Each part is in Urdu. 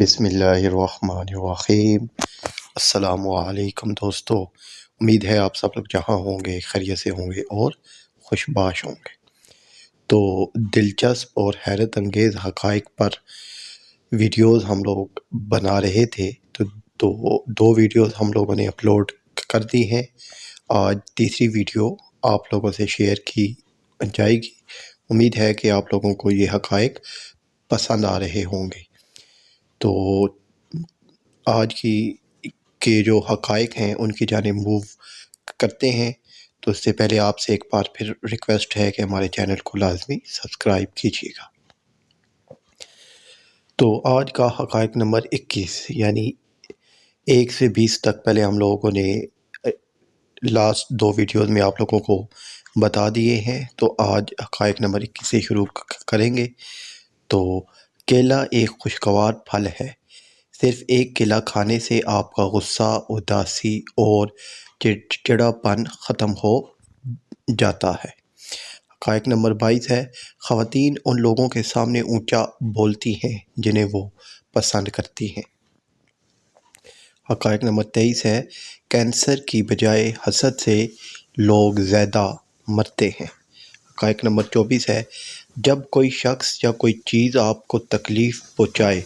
بسم اللہ الرحمن الرحیم۔ السلام علیکم دوستو، امید ہے آپ سب لوگ جہاں ہوں گے خیریت سے ہوں گے اور خوش باش ہوں گے۔ تو دلچسپ اور حیرت انگیز حقائق پر ویڈیوز ہم لوگ بنا رہے تھے، تو دو ویڈیوز ہم لوگوں نے اپلوڈ کر دی ہیں۔ آج تیسری ویڈیو آپ لوگوں سے شیئر کی جائے گی۔ امید ہے کہ آپ لوگوں کو یہ حقائق پسند آ رہے ہوں گے۔ تو آج کے جو حقائق ہیں ان کی جانب موو کرتے ہیں، تو اس سے پہلے آپ سے ایک بار پھر ریکویسٹ ہے کہ ہمارے چینل کو لازمی سبسکرائب کیجیے گا۔ تو آج کا حقائق نمبر 21، یعنی 1 سے 20 تک پہلے ہم لوگوں نے لاسٹ دو ویڈیوز میں آپ لوگوں کو بتا دیے ہیں۔ تو آج حقائق نمبر 21 سے شروع کریں گے۔ تو کیلا ایک خوشگوار پھل ہے، صرف ایک کیلا کھانے سے آپ کا غصہ، اداسی اور چڑچڑاپن ختم ہو جاتا ہے۔ حقائق نمبر 22 ہے، خواتین ان لوگوں کے سامنے اونچا بولتی ہیں جنہیں وہ پسند کرتی ہیں۔ حقائق نمبر 23 ہے، کینسر کی بجائے حسد سے لوگ زیادہ مرتے ہیں۔ حقائق نمبر 24 ہے، جب کوئی شخص یا کوئی چیز آپ کو تکلیف پہنچائے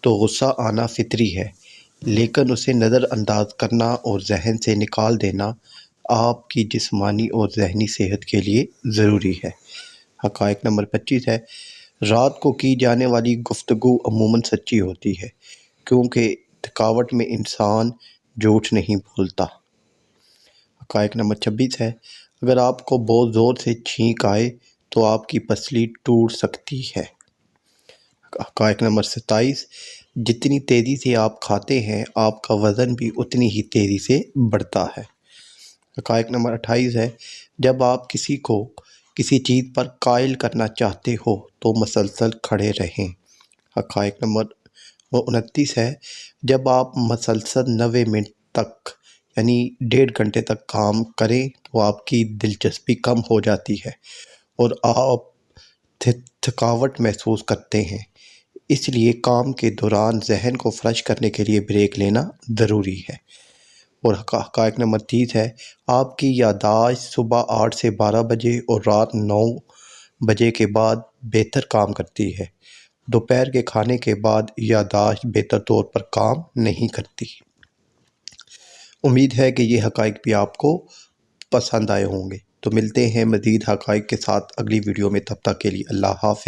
تو غصہ آنا فطری ہے، لیکن اسے نظر انداز کرنا اور ذہن سے نکال دینا آپ کی جسمانی اور ذہنی صحت کے لیے ضروری ہے۔ حقائق نمبر 25 ہے، رات کو کی جانے والی گفتگو عموماً سچی ہوتی ہے، کیونکہ تھکاوٹ میں انسان جھوٹ نہیں بولتا۔ حقائق نمبر 26 ہے، اگر آپ کو بہت زور سے چھینک آئے تو آپ کی پسلی ٹوٹ سکتی ہے۔ حقائق نمبر 27، جتنی تیزی سے آپ کھاتے ہیں آپ کا وزن بھی اتنی ہی تیزی سے بڑھتا ہے۔ حقائق نمبر 28 ہے، جب آپ کسی کو کسی چیز پر قائل کرنا چاہتے ہو تو مسلسل کھڑے رہیں۔ حقائق نمبر 29 ہے، جب آپ مسلسل 90 منٹ تک یعنی 1.5 گھنٹے تک کام کریں تو آپ کی دلچسپی کم ہو جاتی ہے اور آپ تھکاوٹ محسوس کرتے ہیں، اس لیے کام کے دوران ذہن کو فریش کرنے کے لیے بریک لینا ضروری ہے۔ اور حقائق نمبر 30 ہے، آپ کی یادداشت صبح 8 سے 12 بجے اور رات 9 بجے کے بعد بہتر کام کرتی ہے۔ دوپہر کے کھانے کے بعد یادداشت بہتر طور پر کام نہیں کرتی۔ امید ہے کہ یہ حقائق بھی آپ کو پسند آئے ہوں گے۔ تو ملتے ہیں مزید حقائق کے ساتھ اگلی ویڈیو میں، تب تک کے لیے اللہ حافظ۔